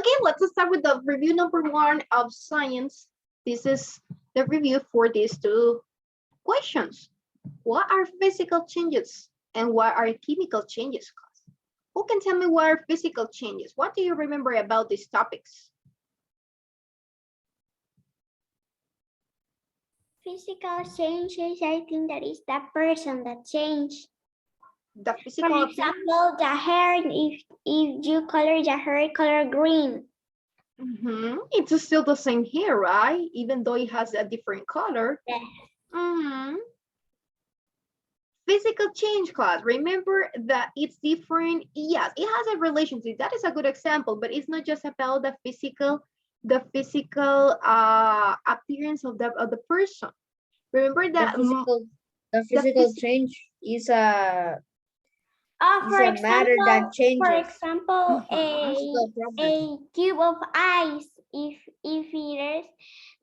Okay, let's start with the review number 1 of science. This is the review for these 2 questions. What are physical changes and what are chemical changes? Who can tell me what are physical changes? What do you remember about these topics? Physical changes, I think that is the person that changed. The physical For example, the hair, if you color the hair color green. It's still the same hair, right? Even though it has a different color. Yes. Physical change, class. Remember that it's different. Yes, it has a relationship. That is a good example, but it's not just about the physical appearance of the person. Remember that the physical change is a matter that changes. For example, a cube of ice, if it is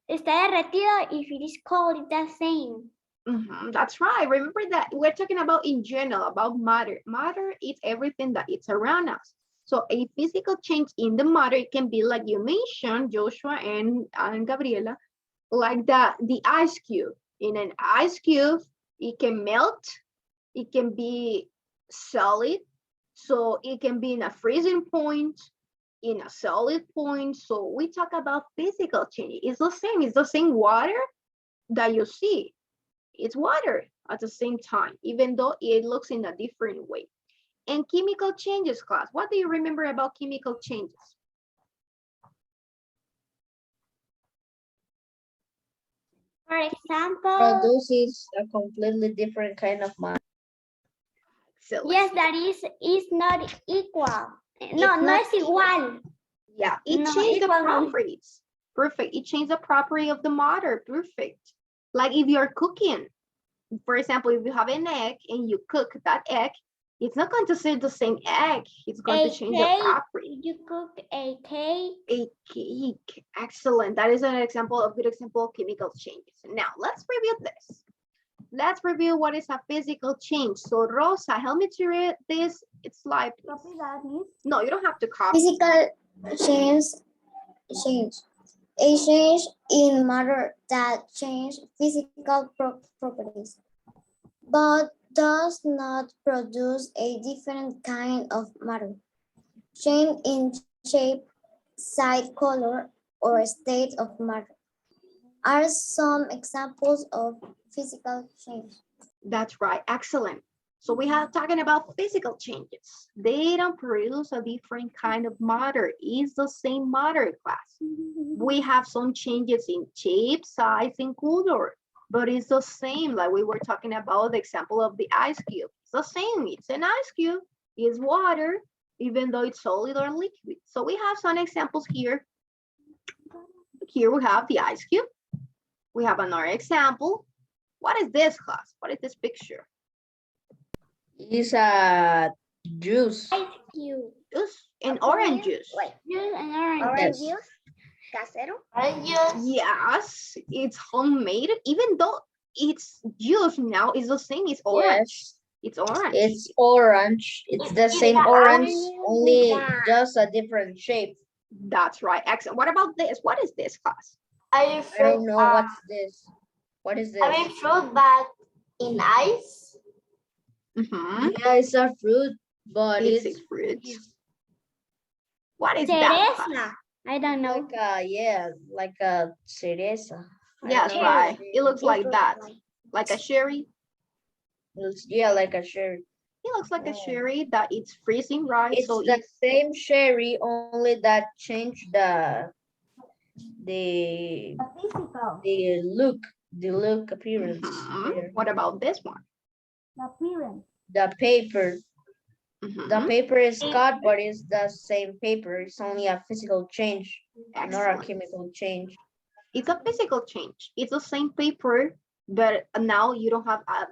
está derretido, if it is cold, it's the same. That's right. Remember that we're talking about in general, about matter. Matter is everything that is around us. So a physical change in the matter, it can be like you mentioned, Joshua and Gabriela, like the ice cube. In an ice cube, it can melt, it can be solid, so it can be in a freezing point, in a solid point. So we talk about physical change. It's the same water that you see. It's water at the same time, even though it looks in a different way. And chemical changes, class. What do you remember about chemical changes? For example, produces a completely different kind of matter. Yes, that is not equal. No es igual. Yeah, it changed the properties. Perfect. It changed the property of the matter. Perfect. Like if you're cooking, for example, if you have an egg and you cook that egg, it's not going to say the same egg. It's going to change the property. You cook a cake. A cake. Excellent. That is an example, a good example of chemical changes. Now, let's review this. Let's review what is a physical change. So, Rosa, help me to read this. It's like, no, you don't have to copy. Physical change. A change in matter that change physical properties, but does not produce a different kind of matter. Change in shape, size, color, or state of matter are some examples of physical change. That's right. Excellent. So we have talking about physical changes. They don't produce a different kind of matter. It's the same matter, class. We have some changes in shape, size, and color, but it's the same. Like we were talking about the example of the ice cube. It's the same. It's an ice cube. It's water, even though it's solid or liquid. So we have some examples here. Here we have the ice cube. We have another example. What is this, class? What is this picture? It's a juice. Ice cube. Juice, an orange juice. Juice and orange juice. Casero? Orange juice. Yes, it's homemade, even though it's juice now, it's the same, it's orange. Yes. It's orange. It's orange. It's the same orange, only just a different shape. That's right. Excellent. What about this? What is this, class? I don't know what's this. What is this? I mean fruit, but in ice. Yeah, it's a fruit, but it's a fruit. What is that, class? I don't know. Like a cereza. Yes, right. It looks like that. Like a cherry. Yeah, like a cherry. It looks like a cherry that it's freezing, right? It's so the same cherry, only that changed the look appearance. What about this one? The appearance. The paper. The paper is cut, but it's the same paper. It's only a physical change, not a chemical change. It's a physical change. It's the same paper, but now you don't have a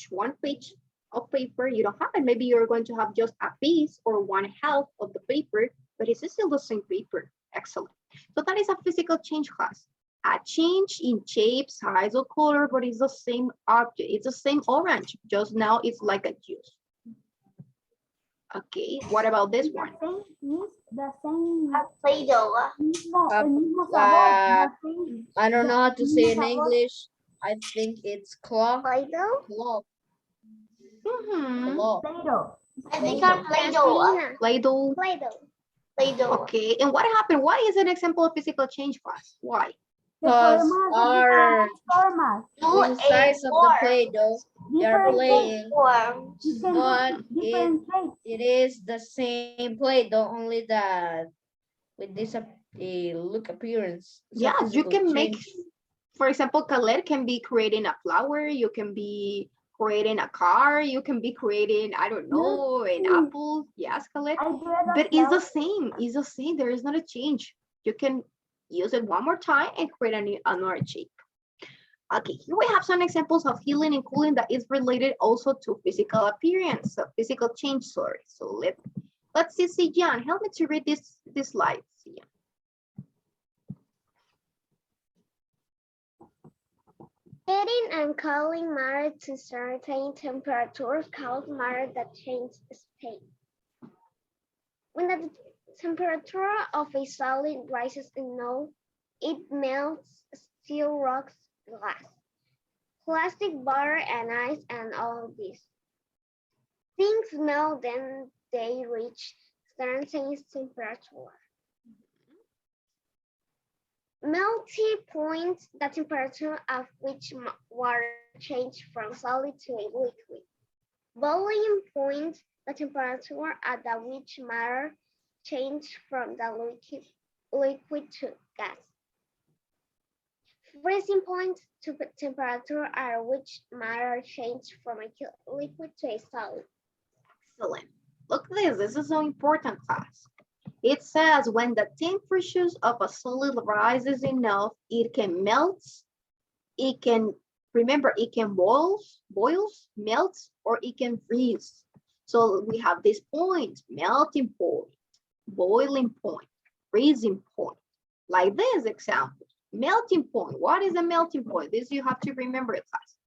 one page of paper. You don't have it. Maybe you're going to have just a piece or 1/2 of the paper, but it's still the same paper. Excellent. So that is a physical change, class. A change in shape, size, or color, but it's the same object. It's the same orange. Just now it's like a juice. Okay, what about this one? The same. Play-Doh. El mismo sabor. I don't know how to say in English. I think it's claw. Play-Doh? Claw. Mhm. Claw. Play-Doh. I think I'm Play-Doh. Play-Doh. Play-Doh. Play-Doh. Okay, and what happened? Why is an example of physical change class? Why? Because our formas. the size of the Play-Doh they are playing, but Different shapes. it is the same Play-Doh, only that with this look appearance. It's a Yeah, you physical can make, change. for example, Khaled can be creating a flower, you can be creating a car, you can be creating, I don't know, an apple. Yes, Khaled. But it's the same. It's the same. There is not a change. You can use it one more time and create another shape. Okay, here we have some examples of healing and cooling that is related also to physical appearance, so physical change, sorry. So let's see, Jan, help me to read this slide. Heating and cooling matter to certain temperatures cause matter that change state. When the temperature of a solid rises enough, it melts steel, rocks, glass, plastic, butter, and ice, and all of these. Things melt, then they reach certain temperature. Melting point, the temperature at which water changes from solid to a liquid. Boiling point, the temperature at which matter changes from the liquid to gas. Freezing point, to temperature at which matter changes from a liquid to a solid. Excellent. Look at this is so important, class. It says when the temperatures of a solid rises enough, it can melt, it can, remember, it can boils, melts, or it can freeze. So we have this point, melting point, boiling point, freezing point. Like this example, melting point. What is a melting point? This you have to remember, class.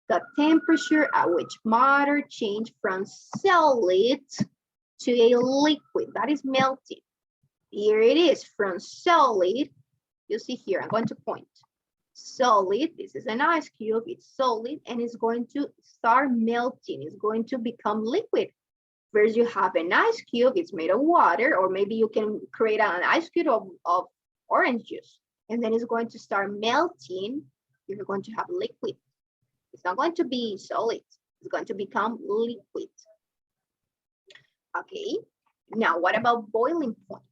The temperature at which matter changes from solid to a liquid, that is melting. Here it is, from solid, you see here, I'm going to point. Solid, this is an ice cube, it's solid, and it's going to start melting, it's going to become liquid. First you have an ice cube, it's made of water, or maybe you can create an ice cube of orange juice, and then it's going to start melting, you're going to have liquid. It's not going to be solid, it's going to become liquid. Okay, now what about boiling point?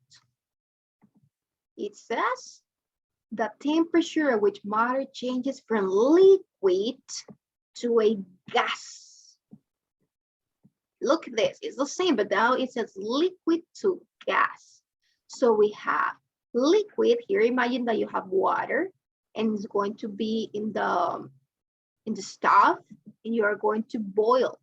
It says the temperature at which matter changes from liquid to a gas. Look at this, it's the same, but now it says liquid to gas. So we have liquid here, imagine that you have water and it's going to be in the stove and you are going to boil.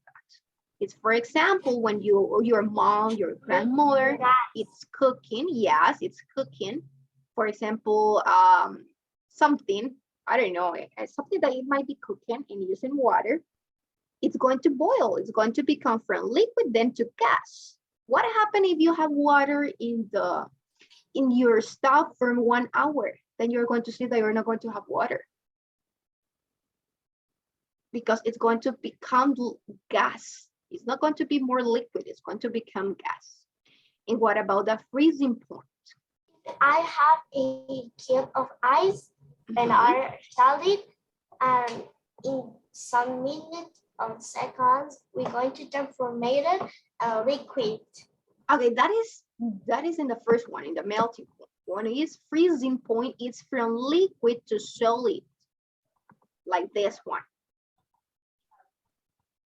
It's, for example, when your mom, your grandmother, it's cooking. Yes, it's cooking. For example, something, I don't know, something that it might be cooking and using water. It's going to boil. It's going to become from liquid then to gas. What happens if you have water in your stove for 1 hour? Then you're going to see that you're not going to have water, because it's going to become gas. It's not going to be more liquid, it's going to become gas. And what about the freezing point? I have a cube of ice and are solid, and in some minutes or seconds, we're going to transform it a liquid. Okay, that is in the first one, in the melting point. One is freezing point, it's from liquid to solid, like this one.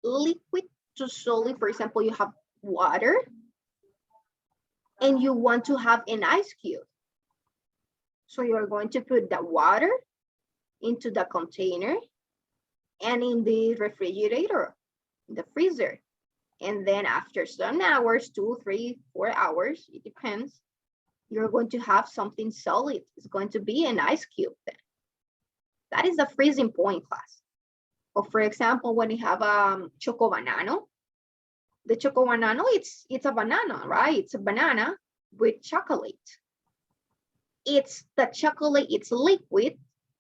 Liquid to solid, for example, you have water and you want to have an ice cube. So you're going to put the water into the container and in the refrigerator, in the freezer. And then after some hours, 2, 3, 4 hours, it depends, you're going to have something solid. It's going to be an ice cube then. That is the freezing point, class. Or for example, when you have choco banano, The choco banano, it's a banana, right? It's a banana with chocolate. It's the chocolate, it's liquid.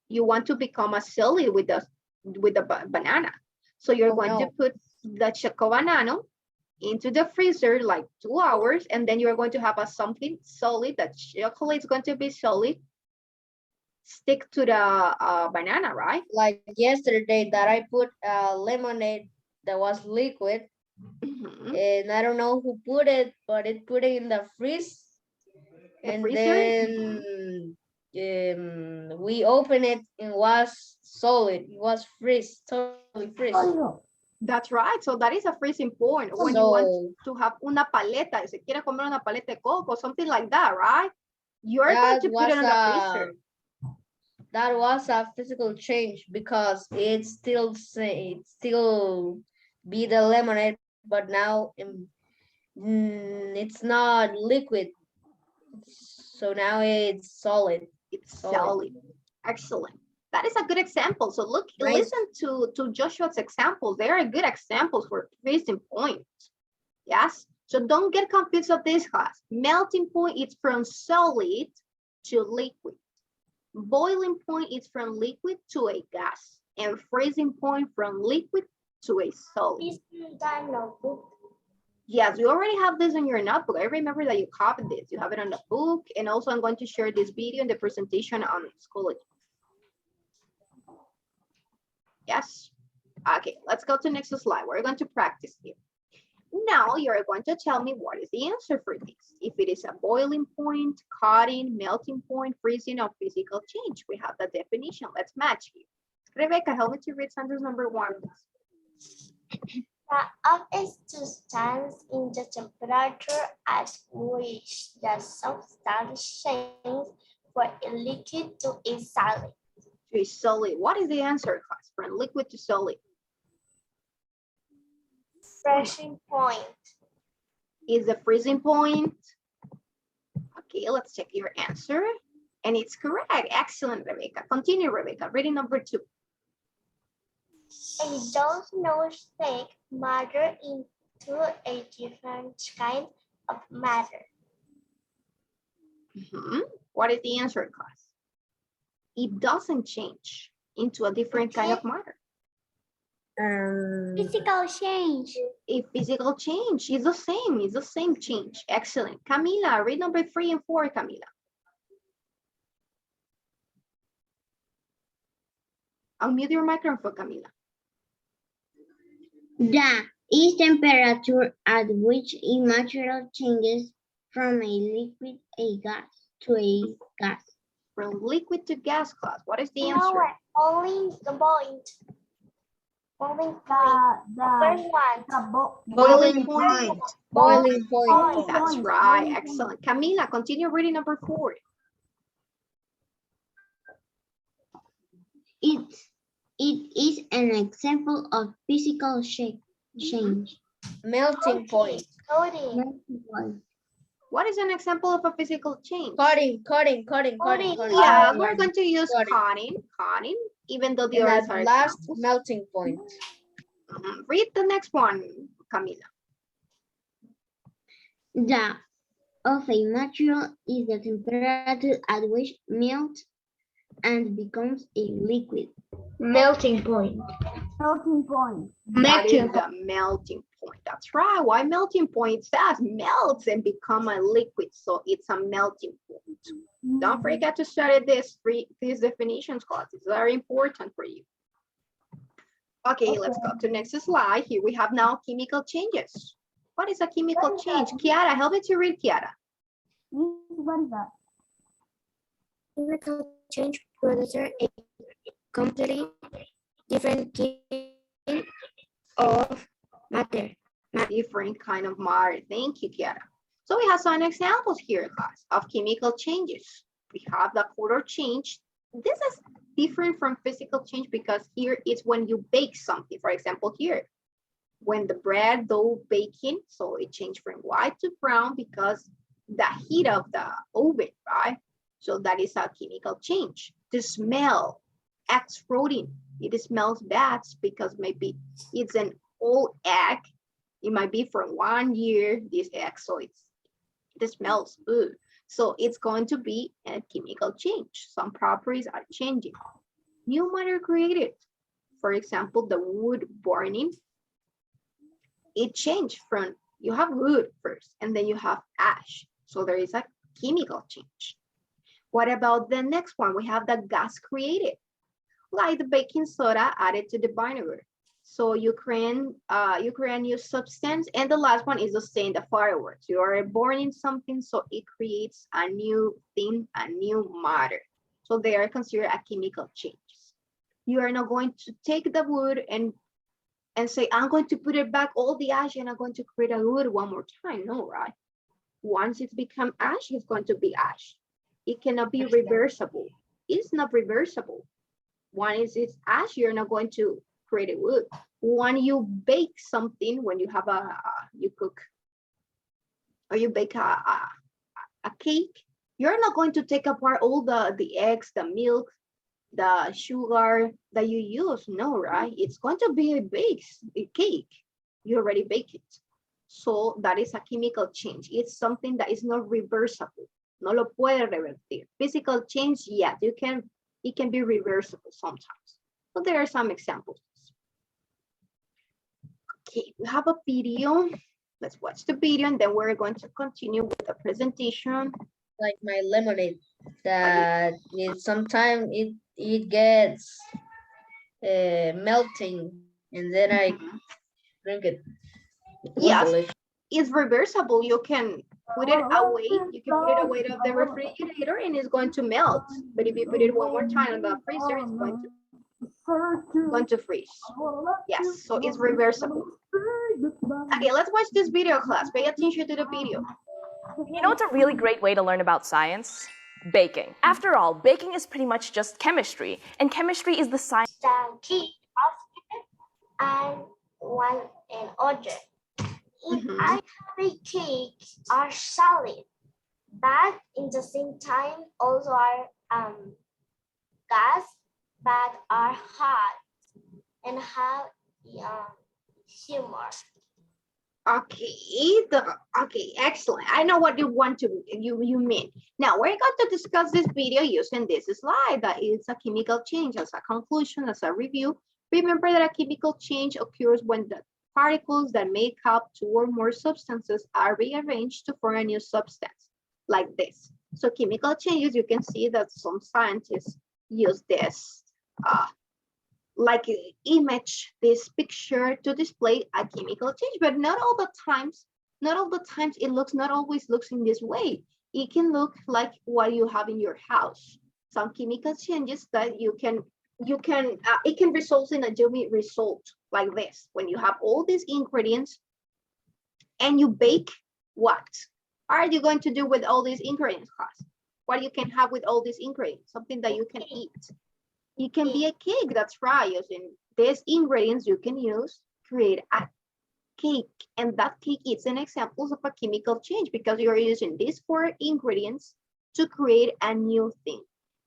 You want to become a solid with the banana. So you're going to put the choco banano into the freezer like 2 hours, and then you're going to have a something solid. The chocolate is going to be solid, stick to the banana, right? Like yesterday that I put lemonade that was liquid, and I don't know who put it, but it put it in the freeze, and then we opened it and was solid. It was freeze, totally freeze. That's right. So that is a freezing point when you want to have una paleta. Si quiere comer una paleta de coco, something like that, right? You're going to put it in the freezer. That was a physical change because it still be the lemonade, but now it's not liquid. So now it's solid. It's solid. Excellent. That is a good example. So look, listen to Joshua's examples. They are good examples for freezing point. Yes. So don't get confused of this class. Melting point is from solid to liquid. Boiling point is from liquid to a gas. And freezing point from liquid to a solid. Yes, you already have this in your notebook. I remember that you copied this. You have it on the book. And also I'm going to share this video in the presentation on Schoology. Yes. Okay, let's go to the next slide. We're going to practice here. Now you're going to tell me what is the answer for this. If it is a boiling point, cutting, melting point, freezing, or physical change. We have the definition. Let's match here. Rebecca, help me to read sentence number 1, please. The is to stand in the temperature at which the substance changes from a liquid to a solid. To a solid. What is the answer, class? From liquid to solid. Freezing point. Is the freezing point? Okay, let's check your answer. And it's correct. Excellent, Rebecca. Continue, Rebecca. Reading number 2. A does not take matter into a different kind of matter. What is the answer, class? It doesn't change into a different kind of matter. Physical change. A physical change is the same. It's the same change. Excellent. Camila, read number 3 and 4, Camila. Unmute your microphone, Camila. The is temperature at which a material changes from a liquid to a gas. From liquid to gas, class. What is the answer? Boiling the point. Boiling point. The first one. Boiling point. Boiling point. That's right. Excellent. Camila, continue reading number 4. It is an example of physical change. Melting point. Coding. What is an example of a physical change? Cutting. Yeah, we're going to use cutting, even though the others are last examples. melting point. Read the next one, Camila. The of a material is the temperature at which melts and becomes a liquid. Melting point. That is the melting point. That's right. Why melting point? Says melts and become a liquid. So it's a melting point. Don't forget to study these definitions, class. It's very important for you. Okay, let's go to the next slide. Here we have now chemical changes. What is a chemical change? Kiara, help me to read, Kiara. What is that? Chemical change produces a completely different kind of matter. Different kind of matter. Thank you, Kiara. So we have some examples here, class, of chemical changes. We have the color change. This is different from physical change because here is when you bake something. For example, here, when the bread dough baking, so it changed from white to brown because the heat of the oven, right? So that is a chemical change. The smell, exploding, it smells bad because maybe it's an old egg. It might be for 1 year, this egg, so it smells good. So it's going to be a chemical change. Some properties are changing. New matter created. For example, the wood burning, it changed from, you have wood first, and then you have ash. So there is a chemical change. What about the next one? We have the gas created, like the baking soda added to the vinegar. So you create a new substance. And the last one is the same, the fireworks. You are burning something, so it creates a new thing, a new matter. So they are considered a chemical change. You are not going to take the wood and say, I'm going to put it back, all the ash, and I'm going to create a wood one more time. No, right? Once it's become ash, it's going to be ash. It cannot be reversible. It's not reversible. Once it's ash, you're not going to create a wood. When you bake something, when you have you cook, or you bake a cake, you're not going to take apart all the eggs, the milk, the sugar that you use. No, right? It's going to be a cake. You already bake it. So that is a chemical change. It's something that is not reversible. No lo puede revertir. Physical change, yes, it can be reversible sometimes. So there are some examples. Okay, we have a video. Let's watch the video, and then we're going to continue with the presentation. Like my lemonade, that sometimes it gets melting, and then I drink it. Yes, it's reversible. You can put it away. You can put it away to the refrigerator, and it's going to melt. But if you put it one more time in the freezer, it's going to freeze. Yes, so it's reversible. Okay, let's watch this video, class. Pay attention to the video. You know what's a really great way to learn about science? Baking. After all, baking is pretty much just chemistry, and chemistry is the science. The key of it and one another. If I have a cake are solid, but in the same time also are gas, but are hot and have humor. Okay, excellent. I know what you want to you mean. Now we're going to discuss this video using this slide. That is a chemical change as a conclusion, as a review. Remember that a chemical change occurs when the particles that make up two or more substances are rearranged to form a new substance, like this. So chemical changes, you can see that some scientists use this like image, this picture to display a chemical change, but not all the times it looks, not always looks in this way. It can look like what you have in your house. Some chemical changes that it can result in a yummy result like this. When you have all these ingredients and you bake, what are you going to do with all these ingredients, class? What you can have with all these ingredients? Something that you can eat. It can be a cake, that's right. Using these ingredients you can use, create a cake. And that cake is an example of a chemical change because you're using these 4 ingredients to create a new thing.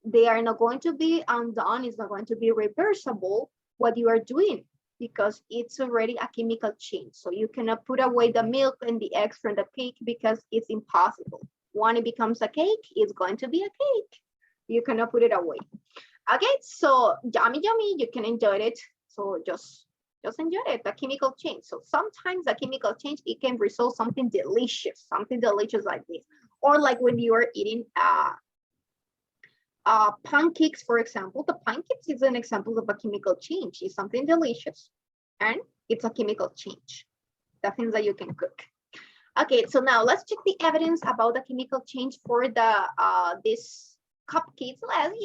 They are not going to be undone, it's not going to be reversible what you are doing because it's already a chemical change. So you cannot put away the milk and the eggs from the cake because it's impossible. When it becomes a cake, it's going to be a cake. You cannot put it away. Okay, so yummy, you can enjoy it. So just enjoy it, the chemical change. So sometimes the chemical change, it can result something delicious like this. Or like when you are eating pancakes, for example. The pancakes is an example of a chemical change. It's something delicious and it's a chemical change. The things that you can cook. Okay, so now let's check the evidence about the chemical change for the this cupcakes. Let's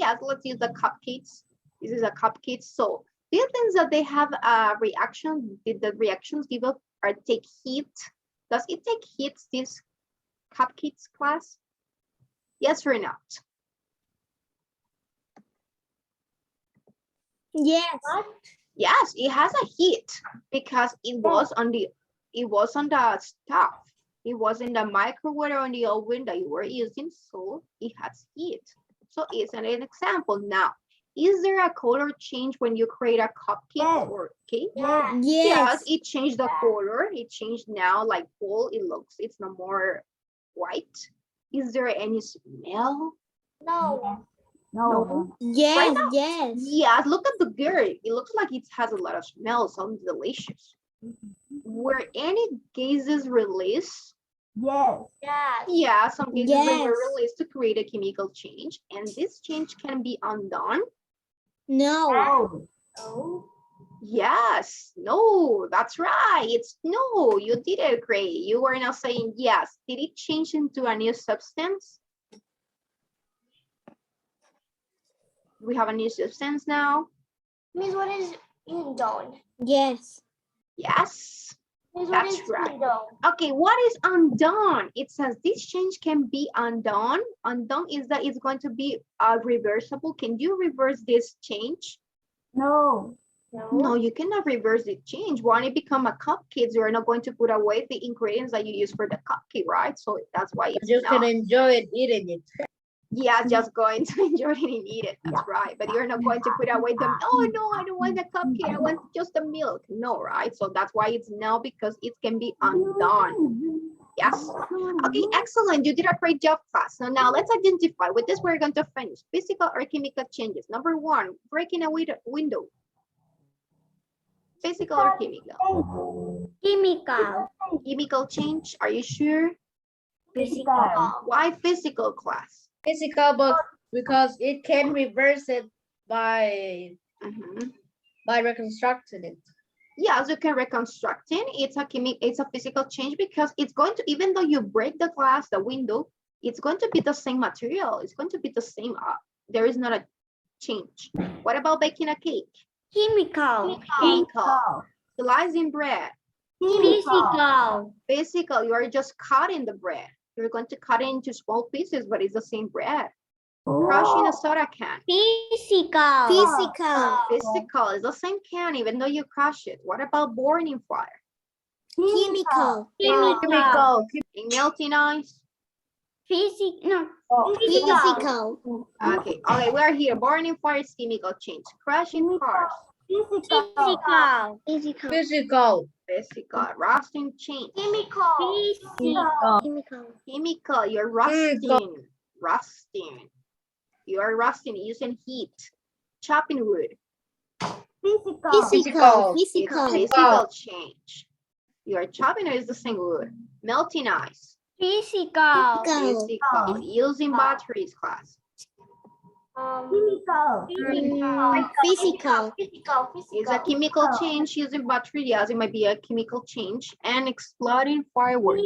use the cupcakes. This is a cupcake. So these things that they have a reaction, did the reactions give up or take heat? Does it take heat, this cupcakes, class? Yes or not? Yes. Yes, it has a heat because it was on the stove. It was in the microwave or in the oven that you were using, so it has heat. So it's an example. Now, Is there a color change when you create a cupcake or cake? Yeah. Yes, it changed the color. It changed now like gold. It's no more white. Is there any smell? No. No. Yes, Right now? yes. Yes, look at the girl. It looks like it has a lot of smell. Sounds delicious. Were any gases released? Yes. Yeah, some gases Yes. were released to create a chemical change, and this change can be undone. No. Oh. Yes, no, that's right. It's no, you did it great. You were now saying yes. Did it change into a new substance? We have a new substance now. Miss, what is undone? Yes. Yes. Miss, what That's is right. undone? Okay, what is undone? It says this change can be undone. Undone is that it's going to be reversible. Can you reverse this change? No. No, you cannot reverse the change. When it become a cupcake, you're not going to put away the ingredients that you use for the cupcake, right? So that's why it's You not. can enjoy it eating it. Yeah, just going to enjoy it and eat it. That's right. But you're not going to put away the, oh no, I don't want the cupcake. I want just the milk. No, right? So that's why it's no, because it can be undone. Yes. Okay, excellent. You did a great job, class. So now let's identify. With this, we're going to finish. Physical or chemical changes. Number one, breaking a window. Physical or chemical? Chemical. Chemical change. Are you sure? Physical. Why physical, class? Physical, but because it can reverse it by reconstructing it. Yes, you can reconstruct it. It's a physical change because it's going to, even though you break the glass, the window, it's going to be the same material. It's going to be the same. There is not a change. What about baking a cake? Chemical. Chemical. Slicing bread. Physical. Physical. You are just cutting the bread. You're going to cut it into small pieces, but it's the same bread. Crushing a soda can. Physical. Physical. Physical. It's the same can, even though you crush it. What about burning fire? Chemical. Chemical. In melting ice? Physical. Okay, we're here. Burning fire is chemical change. Crashing cars. Physical. Physical. Physical. Rusting change. Chemical. You're rusting. Rusting. You are rusting using heat. Chopping wood. Physical. It's physical change. You are chopping it is the same wood. Melting ice. Physical. Physical. Using batteries, class. Physical. It's a chemical change using battery. Yes, it might be a chemical change. And exploding fireworks.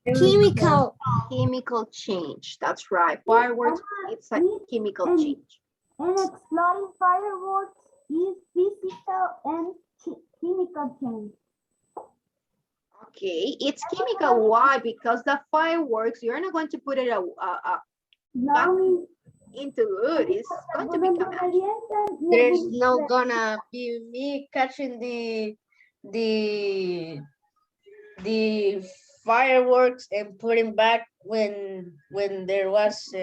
Chemical. Chemical change. That's right. Fireworks, it's a chemical change. And exploding fireworks is physical and chemical change. Okay, it's chemical. Why? Because the fireworks, you're not going to put it back into wood. It's going to become ash. There's no gonna be me catching the fireworks and putting back when there was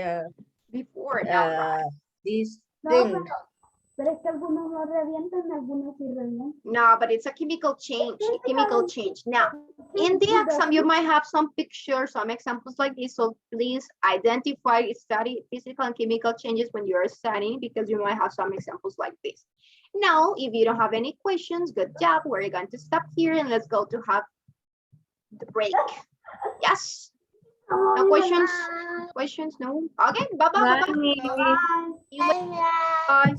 Before now, right? this thing. Pero es que algunos no revientan, algunos sí revientan. No, but it's a chemical change. Now, in the exam, you might have some pictures, some examples like this. So please identify, study physical and chemical changes when you're studying, because you might have some examples like this. Now, if you don't have any questions, good job. We're going to stop here and let's go to have the break. Yes. No questions? Questions? No? Okay. Bye-bye. Bye-bye. Bye. Bye.